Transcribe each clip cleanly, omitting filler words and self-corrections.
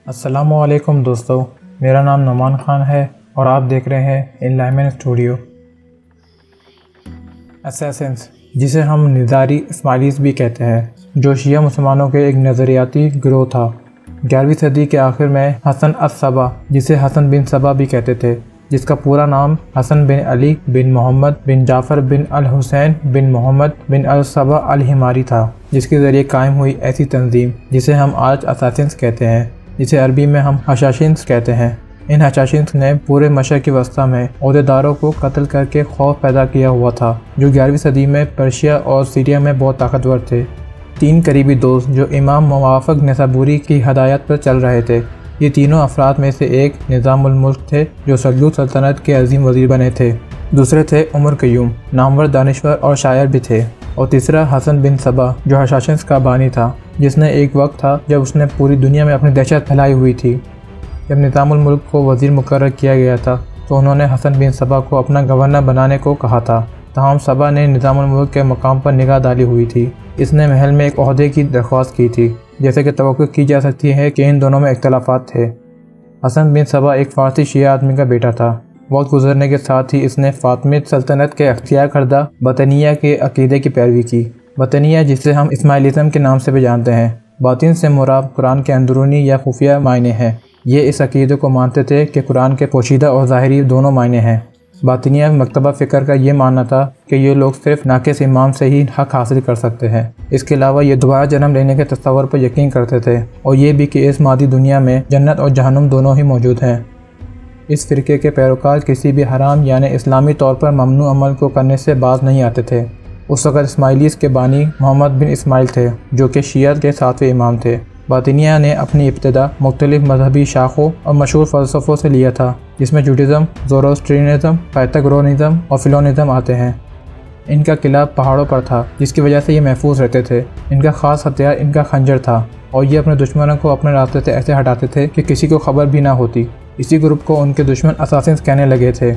السلام علیکم دوستو، میرا نام نعمان خان ہے اور آپ دیکھ رہے ہیں انلائمن اسٹوڈیو۔ اسیسنس، جسے ہم نظاری اسماعیلیز بھی کہتے ہیں، جو شیعہ مسلمانوں کے ایک نظریاتی گروہ تھا۔ 11ویں صدی کے آخر میں حسن الصبا، جسے حسن بن صبا بھی کہتے تھے، جس کا پورا نام حسن بن علی بن محمد بن جعفر بن الحسین بن محمد بن الصبا الحماری تھا، جس کے ذریعے قائم ہوئی ایسی تنظیم جسے ہم آج اساسنس کہتے ہیں، جسے عربی میں ہم حشاشنس کہتے ہیں۔ ان حشاشنس نے پورے مشرق وسطیٰ میں عہدیداروں کو قتل کر کے خوف پیدا کیا ہوا تھا، جو 11ویں صدی میں پرشیا اور سیریا میں بہت طاقتور تھے۔ 3 قریبی دوست جو امام موافق نیسابوری کی ہدایت پر چل رہے تھے، یہ تینوں افراد میں سے ایک نظام الملک تھے جو سلجوق سلطنت کے عظیم وزیر بنے تھے، دوسرے تھے عمر قیوم، نامور دانشور اور شاعر بھی تھے، اور تیسرا حسن بن صبا جو حشاشنس کا بانی تھا، جس نے ایک وقت تھا جب اس نے پوری دنیا میں اپنی دہشت پھیلائی ہوئی تھی۔ جب نظام الملک کو وزیر مقرر کیا گیا تھا تو انہوں نے حسن بن صبا کو اپنا گورنر بنانے کو کہا تھا، تاہم صبا نے نظام الملک کے مقام پر نگاہ ڈالی ہوئی تھی۔ اس نے محل میں ایک عہدے کی درخواست کی تھی، جیسے کہ توقع کی جا سکتی ہے کہ ان دونوں میں اختلافات تھے۔ حسن بن صبا ایک فارسی شیعہ آدمی کا بیٹا تھا۔ وقت گزرنے کے ساتھ ہی اس نے فاطمید سلطنت کے اختیار کردہ بطنیہ کے عقیدے کی پیروی کی۔ بطنیہ، جسے ہم اسماعیلزم کے نام سے بھی جانتے ہیں، باطن سے مراد قرآن کے اندرونی یا خفیہ معنی ہے۔ یہ اس عقیدے کو مانتے تھے کہ قرآن کے پوشیدہ اور ظاہری دونوں معنی ہیں۔ باطنیہ مکتبہ فکر کا یہ ماننا تھا کہ یہ لوگ صرف ناقص امام سے ہی حق حاصل کر سکتے ہیں۔ اس کے علاوہ یہ دوبارہ جنم لینے کے تصور پر یقین کرتے تھے، اور یہ بھی کہ اس مادی دنیا میں جنت اور جہنم دونوں ہی موجود ہیں۔ اس فرقے کے پیروکار کسی بھی حرام یعنی اسلامی طور پر ممنوع عمل کو کرنے سے باز نہیں آتے تھے۔ اس وقت اسماعیلیز کے بانی محمد بن اسماعیل تھے، جو کہ شیعہ کے 7ویں امام تھے۔ باطنیہ نے اپنی ابتدا مختلف مذہبی شاخوں اور مشہور فلسفوں سے لیا تھا، جس میں جوڈیزم، زوروسٹرینزم، پائتھاگورنزم اور فیلونزم آتے ہیں۔ ان کا قلعہ پہاڑوں پر تھا، جس کی وجہ سے یہ محفوظ رہتے تھے۔ ان کا خاص ہتھیار ان کا خنجر تھا، اور یہ اپنے دشمنوں کو اپنے راستے سے ایسے ہٹاتے تھے کہ کسی کو خبر بھی نہ ہوتی۔ اسی گروپ کو ان کے دشمن اساسنس کہنے لگے تھے۔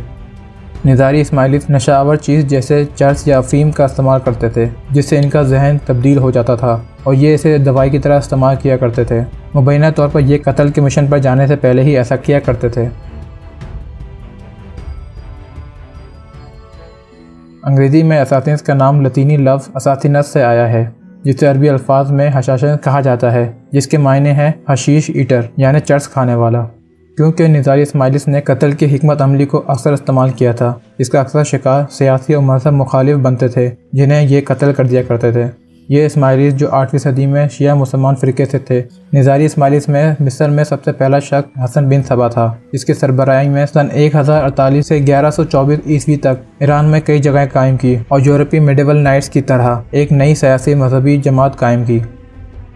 نظاری اسماعیلیز نشہ آور چیز جیسے چرس یا افیم کا استعمال کرتے تھے، جس سے ان کا ذہن تبدیل ہو جاتا تھا، اور یہ اسے دوائی کی طرح استعمال کیا کرتے تھے۔ مبینہ طور پر یہ قتل کے مشن پر جانے سے پہلے ہی ایسا کیا کرتے تھے۔ انگریزی میں اساسنس کا نام لاطینی لفظ اساسینس سے آیا ہے، جسے عربی الفاظ میں حشاشنس کہا جاتا ہے، جس کے معنی ہے حشیش ایٹر یعنی چرس کھانے والا۔ کیونکہ نظاری اسماعیلیز نے قتل کی حکمت عملی کو اکثر استعمال کیا تھا، اس کا اکثر شکار سیاسی اور مذہب مخالف بنتے تھے، جنہیں یہ قتل کر دیا کرتے تھے۔ یہ اسماعیلیز جو 8ویں صدی میں شیعہ مسلمان فرقے سے تھے۔ نظاری اسماعیلیز میں مصر میں سب سے پہلا شخص حسن بن صبا تھا، جس کے سربراہی میں سن 1048 سے 1124 عیسوی تک ایران میں کئی جگہیں قائم کی، اور یورپی میڈیول نائٹس کی طرح ایک نئی سیاسی مذہبی جماعت قائم کی۔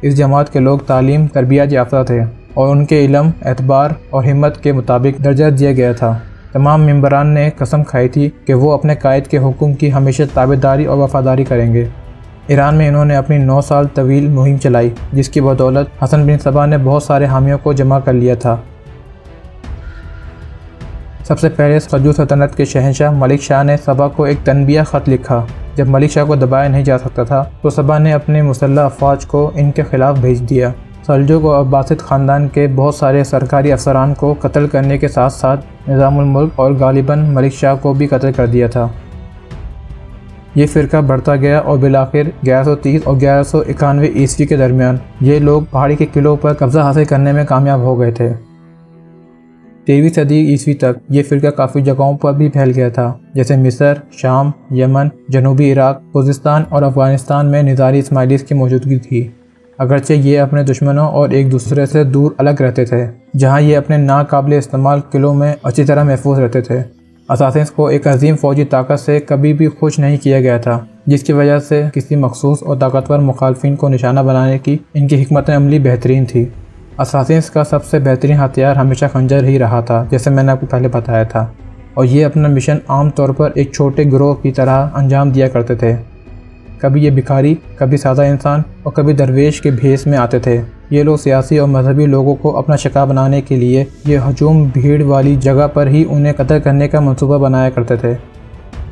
اس جماعت کے لوگ تعلیم تربیت یافتہ تھے، اور ان کے علم، اعتبار اور ہمت کے مطابق درجہ دیا گیا تھا۔ تمام ممبران نے قسم کھائی تھی کہ وہ اپنے قائد کے حکم کی ہمیشہ تابعداری اور وفاداری کریں گے۔ ایران میں انہوں نے اپنی 9 سال طویل مہم چلائی، جس کی بدولت حسن بن صبا نے بہت سارے حامیوں کو جمع کر لیا تھا۔ سب سے پہلے سلجوق سلطنت کے شہنشاہ ملک شاہ نے صبا کو ایک تنبیہ خط لکھا۔ جب ملک شاہ کو دبایا نہیں جا سکتا تھا تو صبا نے اپنے مسلح افواج کو ان کے خلاف بھیج دیا۔ سلجوق اور عباسد خاندان کے بہت سارے سرکاری افسران کو قتل کرنے کے ساتھ ساتھ نظام الملک اور غالباً ملک شاہ کو بھی قتل کر دیا تھا۔ یہ فرقہ بڑھتا گیا اور بالآخر 1130 اور 1191 عیسوی کے درمیان یہ لوگ پہاڑی کے قلعوں پر قبضہ حاصل کرنے میں کامیاب ہو گئے تھے۔ 13ویں صدی عیسوی تک یہ فرقہ کافی جگہوں پر بھی پھیل گیا تھا، جیسے مصر، شام، یمن، جنوبی عراق، خوزستان اور افغانستان میں نظاری اسماعیلیز کی موجودگی تھی۔ اگرچہ یہ اپنے دشمنوں اور ایک دوسرے سے دور الگ رہتے تھے، جہاں یہ اپنے ناقابل استعمال قلعوں میں اچھی طرح محفوظ رہتے تھے۔ اساسنس کو ایک عظیم فوجی طاقت سے کبھی بھی خوش نہیں کیا گیا تھا، جس کی وجہ سے کسی مخصوص اور طاقتور مخالفین کو نشانہ بنانے کی ان کی حکمت عملی بہترین تھی۔ اساسنس کا سب سے بہترین ہتھیار ہمیشہ خنجر ہی رہا تھا، جیسے میں نے آپ کو پہلے بتایا تھا، اور یہ اپنا مشن عام طور پر ایک چھوٹے گروہ کی طرح انجام دیا کرتے تھے۔ کبھی یہ بھکاری، کبھی سادہ انسان اور کبھی درویش کے بھیس میں آتے تھے۔ یہ لوگ سیاسی اور مذہبی لوگوں کو اپنا شکار بنانے کے لیے یہ ہجوم بھیڑ والی جگہ پر ہی انہیں قتل کرنے کا منصوبہ بنایا کرتے تھے۔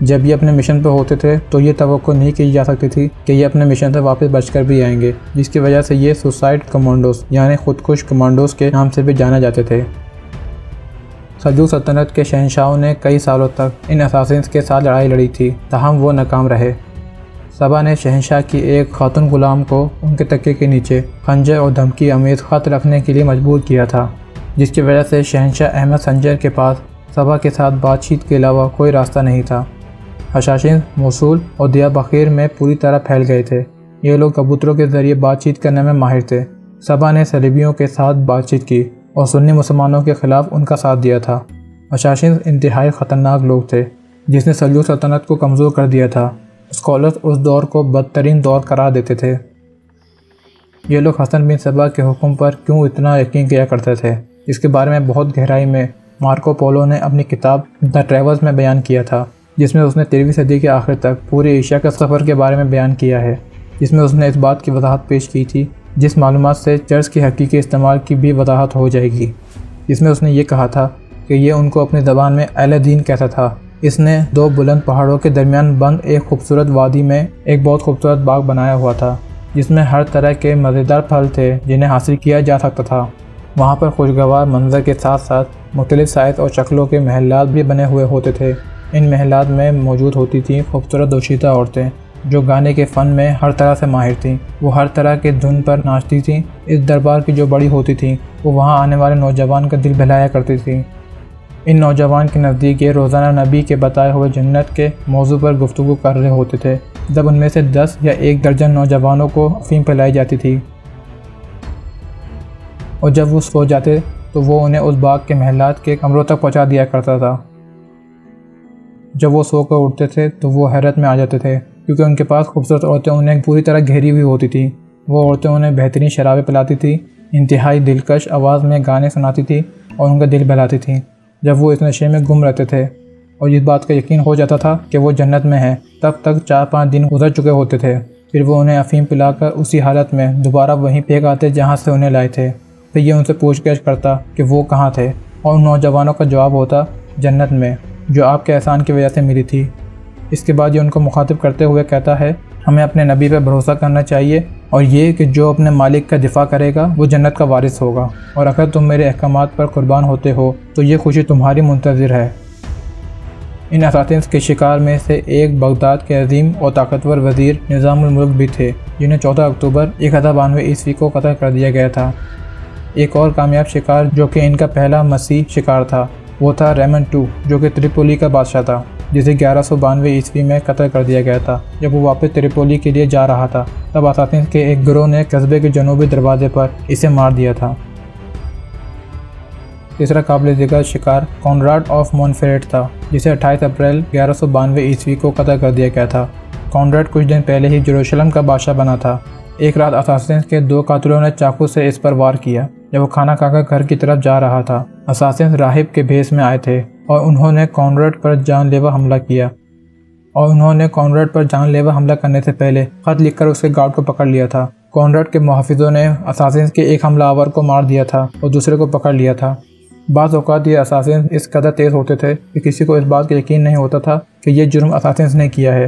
جب یہ اپنے مشن پہ ہوتے تھے تو یہ توقع نہیں کی جا سکتی تھی کہ یہ اپنے مشن سے واپس بچ کر بھی آئیں گے، جس کی وجہ سے یہ سوسائڈ کمانڈوز یعنی خودکش کمانڈوز کے نام سے بھی جانے جاتے تھے۔ سلجوق سلطنت کے شہنشاہوں نے کئی سالوں تک ان اساسنز کے ساتھ لڑائی لڑی تھی، تاہم وہ ناکام رہے۔ سبا نے شہنشاہ کی ایک خاتون غلام کو ان کے تکیے کے نیچے خنجر اور دھمکی آمیز خط رکھنے کے لیے مجبور کیا تھا، جس کی وجہ سے شہنشاہ احمد سنجر کے پاس سبا کے ساتھ بات چیت کے علاوہ کوئی راستہ نہیں تھا۔ حشاشین موصول اور دیا بخیر میں پوری طرح پھیل گئے تھے۔ یہ لوگ کبوتروں کے ذریعے بات چیت کرنے میں ماہر تھے۔ سبا نے صلیبیوں کے ساتھ بات چیت کی اور سنی مسلمانوں کے خلاف ان کا ساتھ دیا تھا۔ حشاشین انتہائی خطرناک لوگ تھے جس نے سلجوق سلطنت کو کمزور کر دیا تھا۔ اسکالرز اس دور کو بدترین دور قرار دیتے تھے۔ یہ لوگ حسن بن سبا کے حکم پر کیوں اتنا یقین کیا کرتے تھے، اس کے بارے میں بہت گہرائی میں مارکو پولو نے اپنی کتاب دی ٹریولز میں بیان کیا تھا، جس میں اس نے 13ویں صدی کے آخر تک پورے ایشیا کے سفر کے بارے میں بیان کیا ہے، جس میں اس نے اس بات کی وضاحت پیش کی تھی جس معلومات سے چرچ کے حقیقی استعمال کی بھی وضاحت ہو جائے گی، جس میں اس نے یہ کہا تھا کہ یہ ان کو اپنی زبان میں اہل دین کہتا تھا۔ اس نے 2 بلند پہاڑوں کے درمیان بند ایک خوبصورت وادی میں ایک بہت خوبصورت باغ بنایا ہوا تھا، جس میں ہر طرح کے مزیدار پھل تھے جنہیں حاصل کیا جا سکتا تھا۔ وہاں پر خوشگوار منظر کے ساتھ ساتھ مختلف سائز اور شکلوں کے محلات بھی بنے ہوئے ہوتے تھے۔ ان محلات میں موجود ہوتی تھیں خوبصورت دوشیزہ عورتیں جو گانے کے فن میں ہر طرح سے ماہر تھیں۔ وہ ہر طرح کے دھن پر ناچتی تھیں۔ اس دربار کی جو بڑی ہوتی تھیں وہ وہاں آنے والے نوجوان کا دل بہلایا کرتی تھیں۔ ان نوجوان کے نزدیک یہ روزانہ نبی کے بتائے ہوئے جنت کے موضوع پر گفتگو کر رہے ہوتے تھے، جب ان میں سے 10 یا 1 درجن نوجوانوں کو افیم پلائی جاتی تھی، اور جب وہ سو جاتے تو وہ انہیں اس باغ کے محلات کے کمروں تک پہنچا دیا کرتا تھا۔ جب وہ سو کر اٹھتے تھے تو وہ حیرت میں آ جاتے تھے، کیونکہ ان کے پاس خوبصورت عورتیں انہیں پوری طرح گھیری ہوئی ہوتی تھیں۔ وہ عورتیں انہیں بہترین شرابیں پلاتی تھیں، انتہائی دلکش آواز میں گانے سناتی تھیں اور ان کا دل بہلاتی تھیں۔ جب وہ اس نشے میں گم رہتے تھے اور اس بات کا یقین ہو جاتا تھا کہ وہ جنت میں ہیں، تب تک 4-5 دن گزر چکے ہوتے تھے۔ پھر وہ انہیں افیم پلا کر اسی حالت میں دوبارہ وہیں پھینک آتے جہاں سے انہیں لائے تھے۔ پھر یہ ان سے پوچھ گچھ کرتا کہ وہ کہاں تھے، اور ان نوجوانوں کا جواب ہوتا جنت میں، جو آپ کے احسان کی وجہ سے ملی تھی۔ اس کے بعد یہ ان کو مخاطب کرتے ہوئے کہتا ہے، ہمیں اپنے نبی پر بھروسہ کرنا چاہیے، اور یہ کہ جو اپنے مالک کا دفاع کرے گا وہ جنت کا وارث ہوگا، اور اگر تم میرے احکامات پر قربان ہوتے ہو تو یہ خوشی تمہاری منتظر ہے۔ ان اساتذہ کے شکار میں سے ایک بغداد کے عظیم اور طاقتور وزیر نظام الملک بھی تھے، جنہیں 14 اکتوبر 1092 عیسوی کو قتل کر دیا گیا تھا۔ ایک اور کامیاب شکار جو کہ ان کا پہلا مسیح شکار تھا وہ تھا ریمن II، جو کہ تریپولی کا بادشاہ تھا، جسے 1192 عیسوی میں قتل کر دیا گیا تھا۔ جب وہ واپس تریپولی کے لیے جا رہا تھا تب اساتذہ کے ایک گروہ نے قصبے کے جنوبی دروازے پر اسے مار دیا تھا۔ تیسرا قابل ذکر شکار کونراڈ آف مونفریٹ تھا، جسے 28 اپریل 1192 عیسوی کو قتل کر دیا گیا تھا۔ کونراڈ کچھ دن پہلے ہی یروشلم کا بادشاہ بنا تھا۔ ایک رات اساسن کے 2 قاتلوں نے چاقو سے اس پر وار کیا جب وہ کھانا کھا کر گھر کی طرف جا رہا تھا۔ اساسن راہب کے بھیس میں آئے تھے اور انہوں نے کونراڈ پر جان لیوا حملہ کرنے سے پہلے خط لکھ کر اس کے گارڈ کو پکڑ لیا تھا۔ کونراڈ کے محافظوں نے اساسن کے ایک حملہ آور کو مار دیا تھا اور دوسرے کو پکڑ لیا تھا۔ بعض اوقات یہ اساسن اس قدر تیز ہوتے تھے کہ کسی کو اس بات کا یقین نہیں ہوتا تھا کہ یہ جرم اساسن نے کیا ہے۔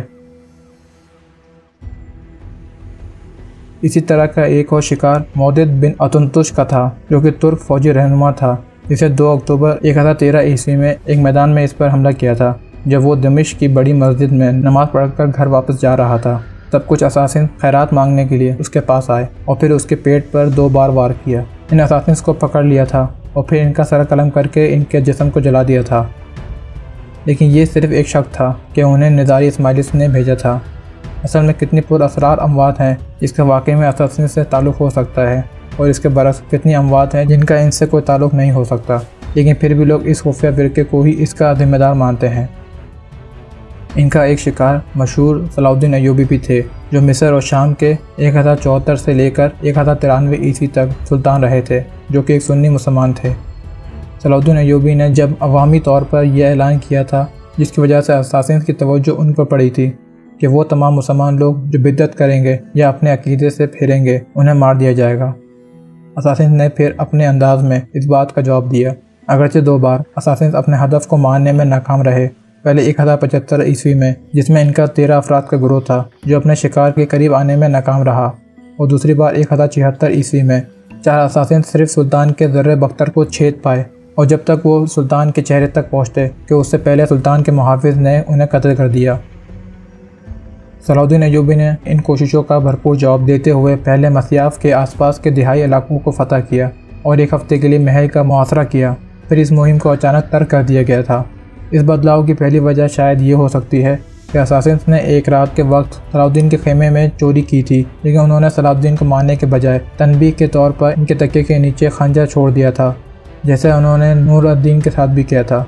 اسی طرح کا ایک اور شکار مودد بن اتنتش کا تھا، جو کہ ترک فوجی رہنما تھا، جسے 2 اکتوبر 1013 عیسوی میں ایک میدان میں اس پر حملہ کیا تھا جب وہ دمشق کی بڑی مسجد میں نماز پڑھ کر گھر واپس جا رہا تھا۔ تب کچھ اساسن خیرات مانگنے کے لیے اس کے پاس آئے اور پھر اس کے پیٹ پر 2 بار وار کیا۔ ان اساسن کو پکڑ لیا تھا اور پھر ان کا سر قلم کر کے ان کے جسم کو جلا دیا تھا، لیکن یہ صرف ایک شک تھا کہ انہیں نظاری اسماعیلیس نے بھیجا تھا۔ اصل میں کتنی پر اسرار اموات ہیں جس کا واقعی میں اساسن سے تعلق ہو سکتا ہے، اور اس کے برعکس کتنی اموات ہیں جن کا ان سے کوئی تعلق نہیں ہو سکتا، لیکن پھر بھی لوگ اس خفیہ فرقے کو ہی اس کا ذمہ دار مانتے ہیں۔ ان کا ایک شکار مشہور صلاح الدین ایوبی بھی تھے، جو مصر اور شام کے 1074 سے لے کر 1093 عیسوی تک سلطان رہے تھے، جو کہ ایک سنی مسلمان تھے۔ صلاح الدین ایوبی نے جب عوامی طور پر یہ اعلان کیا تھا، جس کی وجہ سے اساسن کی توجہ ان پر پڑی تھی کہ وہ تمام مسلمان لوگ جو بدعت کریں گے یا اپنے عقیدے سے پھریں گے انہیں مار دیا جائے گا۔ اساسن نے پھر اپنے انداز میں اس بات کا جواب دیا۔ اگرچہ 2 بار اساسن اپنے ہدف کو ماننے میں ناکام رہے، پہلے 1075 عیسوی میں، جس میں ان کا 13 افراد کا گروہ تھا جو اپنے شکار کے قریب آنے میں ناکام رہا، اور دوسری بار 1076 عیسوی میں 4 اساسین صرف سلطان کے ذرہ بختر کو چھید پائے، اور جب تک وہ سلطان کے چہرے تک پہنچتے کہ اس سے پہلے سلطان کے محافظ نے انہیں قتل کر دیا۔ صلاح الدین ایوبی نے ان کوششوں کا بھرپور جواب دیتے ہوئے پہلے مسیاف کے آس پاس کے دہائی علاقوں کو فتح کیا اور 1 ہفتے کے لیے محل کا محاصرہ کیا، پھر اس مہم کو اچانک ترک کر دیا گیا تھا۔ اس بدلاؤ کی پہلی وجہ شاید یہ ہو سکتی ہے کہ اساسنز نے ایک رات کے وقت صلاح الدین کے خیمے میں چوری کی تھی، لیکن انہوں نے صلاح الدین کو مارنے کے بجائے تنبیہ کے طور پر ان کے تکیے کے نیچے خنجر چھوڑ دیا تھا، جیسے انہوں نے نور الدین کے ساتھ بھی کیا تھا۔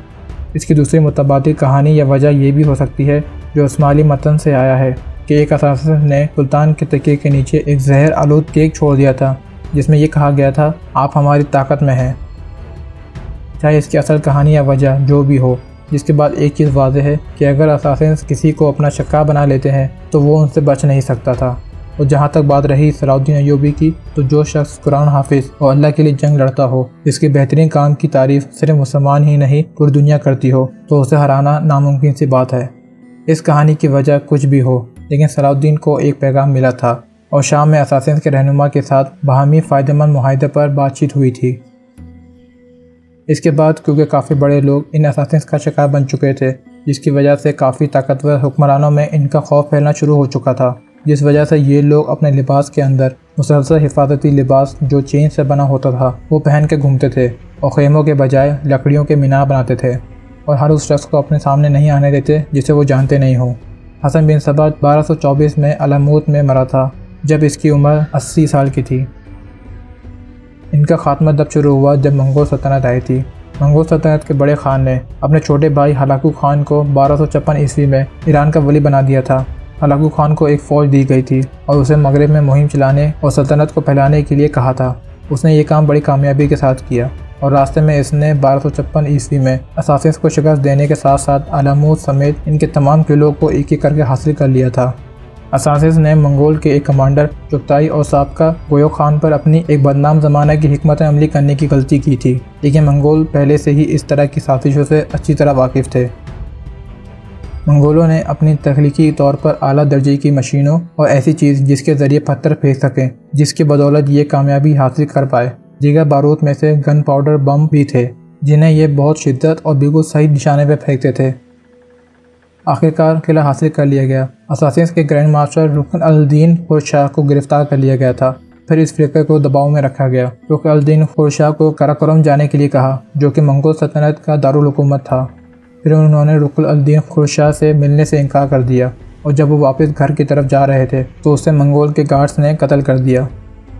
اس کی دوسری متبادل کہانی یا وجہ یہ بھی ہو سکتی ہے جو اسماعیلی متن سے آیا ہے کہ ایک اساسن نے سلطان کے تکیے کے نیچے ایک زہر آلود کیک چھوڑ دیا تھا جس میں یہ کہا گیا تھا، آپ ہماری طاقت میں ہیں۔ چاہے اس کی اصل کہانی یا وجہ جو بھی ہو، جس کے بعد ایک چیز واضح ہے کہ اگر اساسنز کسی کو اپنا شکار بنا لیتے ہیں تو وہ ان سے بچ نہیں سکتا تھا۔ اور جہاں تک بات رہی صلاح الدین ایوبی کی، تو جو شخص قرآن حافظ اور اللہ کے لیے جنگ لڑتا ہو، جس کے بہترین کام کی تعریف صرف مسلمان ہی نہیں پوری دنیا کرتی ہو، تو اسے ہرانا ناممکن سی بات ہے۔ اس کہانی کی وجہ کچھ بھی ہو، لیکن صلاح الدین کو ایک پیغام ملا تھا اور شام میں اساسنز کے رہنما کے ساتھ باہمی فائدہ مند معاہدے پر بات چیت ہوئی تھی۔ اس کے بعد کیونکہ کافی بڑے لوگ ان اساسنز کا شکار بن چکے تھے، جس کی وجہ سے کافی طاقتور حکمرانوں میں ان کا خوف پھیلنا شروع ہو چکا تھا، جس وجہ سے یہ لوگ اپنے لباس کے اندر مسلسل حفاظتی لباس جو چین سے بنا ہوتا تھا وہ پہن کے گھومتے تھے، اور خیموں کے بجائے لکڑیوں کے مینار بناتے تھے، اور ہر اس شخص کو اپنے سامنے نہیں آنے دیتے جسے وہ جانتے نہیں ہوں۔ حسن بن صبا 1224 میں علموت میں مرا تھا جب اس کی عمر 80 سال کی تھی۔ ان کا خاتمہ تب شروع ہوا جب منگول سلطنت آئی تھی۔ منگول سلطنت کے بڑے خان نے اپنے چھوٹے بھائی ہلاکو خان کو 1256 عیسوی میں ایران کا ولی بنا دیا تھا۔ ہلاکو خان کو ایک فوج دی گئی تھی اور اسے مغرب میں مہم چلانے اور سلطنت کو پھیلانے کے لیے کہا تھا۔ اس نے یہ کام بڑی کامیابی کے ساتھ کیا، اور راستے میں اس نے 1256 عیسوی میں اساسنز کو شکست دینے کے ساتھ ساتھ علموت سمیت ان کے تمام قلعوں کو ایک ایک کر کے حاصل کر لیا تھا۔ اساسنز نے منگول کے ایک کمانڈر چغتائی اور سابقہ گویو خان پر اپنی ایک بدنام زمانہ کی حکمت عملی کرنے کی غلطی کی تھی، لیکن منگول پہلے سے ہی اس طرح کی سازشوں سے اچھی طرح واقف تھے۔ منگولوں نے اپنی تخلیقی طور پر اعلیٰ درجے کی مشینوں اور ایسی چیز جس کے ذریعے پتھر پھینک سکیں، جس کی بدولت یہ کامیابی حاصل کر پائے۔ دیگر بارود میں سے گن پاؤڈر بم بھی تھے جنہیں یہ بہت شدت اور بالکل صحیح نشانے پہ پھینکتے تھے۔ آخرکار قلعہ حاصل کر لیا گیا۔ اساسنز کے گرینڈ ماسٹر رکن الدین خورشاہ کو گرفتار کر لیا گیا تھا، پھر اس فرقے کو دباؤ میں رکھا گیا۔ رکن الدین خورشاہ کو کراکرم جانے کے لیے کہا، جو کہ منگول سلطنت کا دارالحکومت تھا۔ پھر انہوں نے رکن الدین خورشاہ سے ملنے سے انکار کر دیا، اور جب وہ واپس گھر کی طرف جا رہے تھے تو اسے منگول کے گارڈز نے قتل کر دیا۔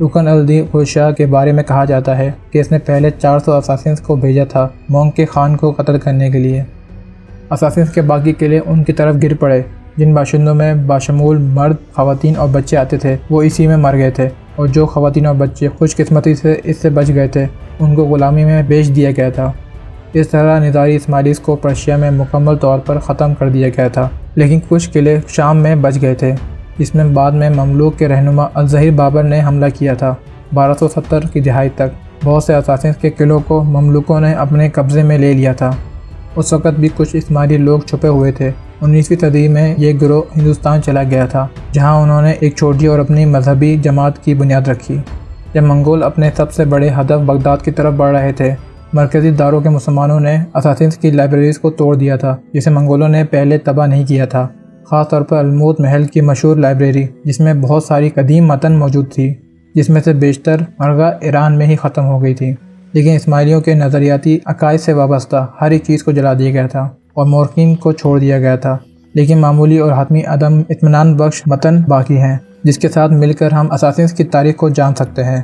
رکن الدین خورشاہ کے بارے میں کہا جاتا ہے کہ اس نے پہلے 400 اساسنز کو بھیجا تھا مونگ کے خان کو قتل کرنے کے لیے۔ اساسنز کے باقی قلعے ان کی طرف گر پڑے، جن باشندوں میں باشمول مرد، خواتین اور بچے آتے تھے وہ اسی میں مر گئے تھے، اور جو خواتین اور بچے خوش قسمتی سے اس سے بچ گئے تھے ان کو غلامی میں بیچ دیا گیا تھا۔ اس طرح نظاری اسماعیلیز کو پرشیا میں مکمل طور پر ختم کر دیا گیا تھا، لیکن کچھ قلعے شام میں بچ گئے تھے، جس میں بعد میں مملوک کے رہنما الظہیر بابر نے حملہ کیا تھا۔ 1270 کی دہائی تک بہت سے اساسنز کے قلعوں کو مملوکوں نے اپنے قبضے میں لے لیا تھا۔ اس وقت بھی کچھ اسماعیلی لوگ چھپے ہوئے تھے۔ 19ویں صدی میں یہ گروہ ہندوستان چلا گیا تھا، جہاں انہوں نے ایک چھوٹی اور اپنی مذہبی جماعت کی بنیاد رکھی۔ جب منگول اپنے سب سے بڑے ہدف بغداد کی طرف بڑھ رہے تھے، مرکزی داروں کے مسلمانوں نے اساسنز کی لائبریریز کو توڑ دیا تھا، جسے منگولوں نے پہلے تباہ نہیں کیا تھا، خاص طور پر الموت محل کی مشہور لائبریری، جس میں بہت ساری قدیم متن موجود تھی، جس میں سے بیشتر مرغہ ایران میں ہی ختم ہو گئی تھی۔ لیکن اسماعیلیوں کے نظریاتی عقائد سے وابستہ ہر ایک چیز کو جلا دیا گیا تھا اور مورخین کو چھوڑ دیا گیا تھا، لیکن معمولی اور حتمی عدم اطمینان بخش متن باقی ہیں، جس کے ساتھ مل کر ہم اساسنز کی تاریخ کو جان سکتے ہیں۔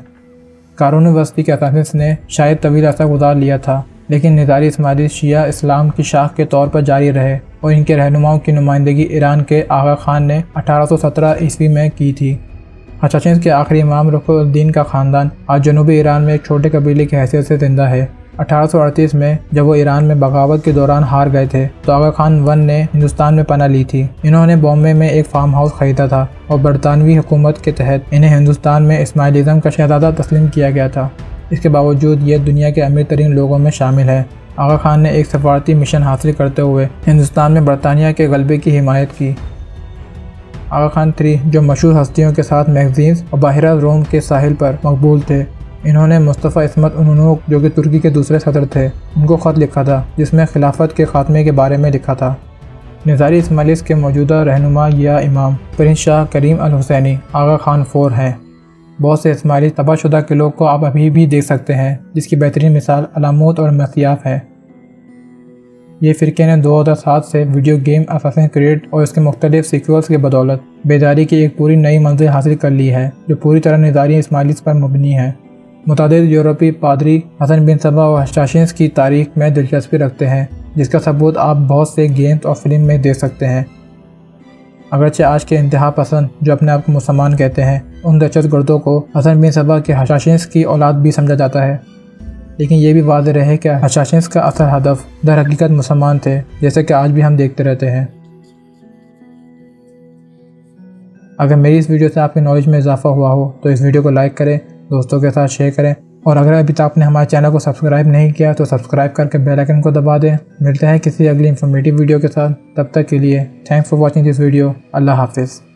قارون وسطی کے اساسنز نے شاید طویل عرصہ گزار لیا تھا، لیکن نظاری اسماعیلی شیعہ اسلام کی شاخ کے طور پر جاری رہے، اور ان کے رہنماؤں کی نمائندگی ایران کے آغا خان نے 1817 عیسوی میں کی تھی۔ اساسنز کے آخری امام رکن الدین کا خاندان آج جنوبی ایران میں ایک چھوٹے قبیلے کی حیثیت سے زندہ ہے۔ 1838 میں جب وہ ایران میں بغاوت کے دوران ہار گئے تھے تو آغا خان ون نے ہندوستان میں پناہ لی تھی۔ انہوں نے بامبے میں ایک فارم ہاؤس خریدا تھا اور برطانوی حکومت کے تحت انہیں ہندوستان میں اسماعیلزم کا شہزادہ تسلیم کیا گیا تھا۔ اس کے باوجود یہ دنیا کے امیر ترین لوگوں میں شامل ہے۔ آغا خان نے ایک سفارتی مشن حاصل کرتے ہوئے ہندوستان میں برطانیہ کے غلبے کی حمایت کی۔ آغا خان 3 جو مشہور ہستیوں کے ساتھ میگزینز اور باہرہ روم کے ساحل پر مقبول تھے، انہوں نے مصطفیٰ عصمت انونوک جو کہ ترکی کے دوسرے صدر تھے ان کو خط لکھا تھا جس میں خلافت کے خاتمے کے بارے میں لکھا تھا۔ نظاری اسماعیلیس کے موجودہ رہنما یا امام پرنس شاہ کریم الحسینی آغا خان 4 ہیں۔ بہت سے اسماعیلی تباہ شدہ قلعوں کو آپ ابھی بھی دیکھ سکتے ہیں، جس کی بہترین مثال علاموت اور مسیاف ہے۔ یہ فرقے نے 2007 سے ویڈیو گیم اساسن کریڈ اور اس کے مختلف سیکولز کے بدولت بیداری کی ایک پوری نئی منزل حاصل کر لی ہے جو پوری طرح نظاری اسماعیلیس پر مبنی ہے۔ متعدد یورپی پادری حسن بن صبا اور حشاشینس کی تاریخ میں دلچسپی رکھتے ہیں، جس کا ثبوت آپ بہت سے گیمز اور فلم میں دیکھ سکتے ہیں۔ اگرچہ آج کے انتہا پسند جو اپنے آپ کو مسلمان کہتے ہیں، ان دہشت گردوں کو حسن بن صبا کے حشاشینس کی اولاد بھی سمجھا جاتا ہے، لیکن یہ بھی واضح رہے کہ حشاشینس کا اصل ہدف در حقیقت مسلمان تھے، جیسے کہ آج بھی ہم دیکھتے رہتے ہیں۔ اگر میری اس ویڈیو سے آپ کی نالج میں اضافہ ہوا ہو تو اس ویڈیو کو لائک کریں، دوستوں کے ساتھ شیئر کریں، اور اگر ابھی تک آپ نے ہمارے چینل کو سبسکرائب نہیں کیا تو سبسکرائب کر کے بیل آئیکن کو دبا دیں۔ ملتے ہیں کسی اگلی انفارمیٹیو ویڈیو کے ساتھ، تب تک کے لیے thanks for watching this video. اللہ حافظ۔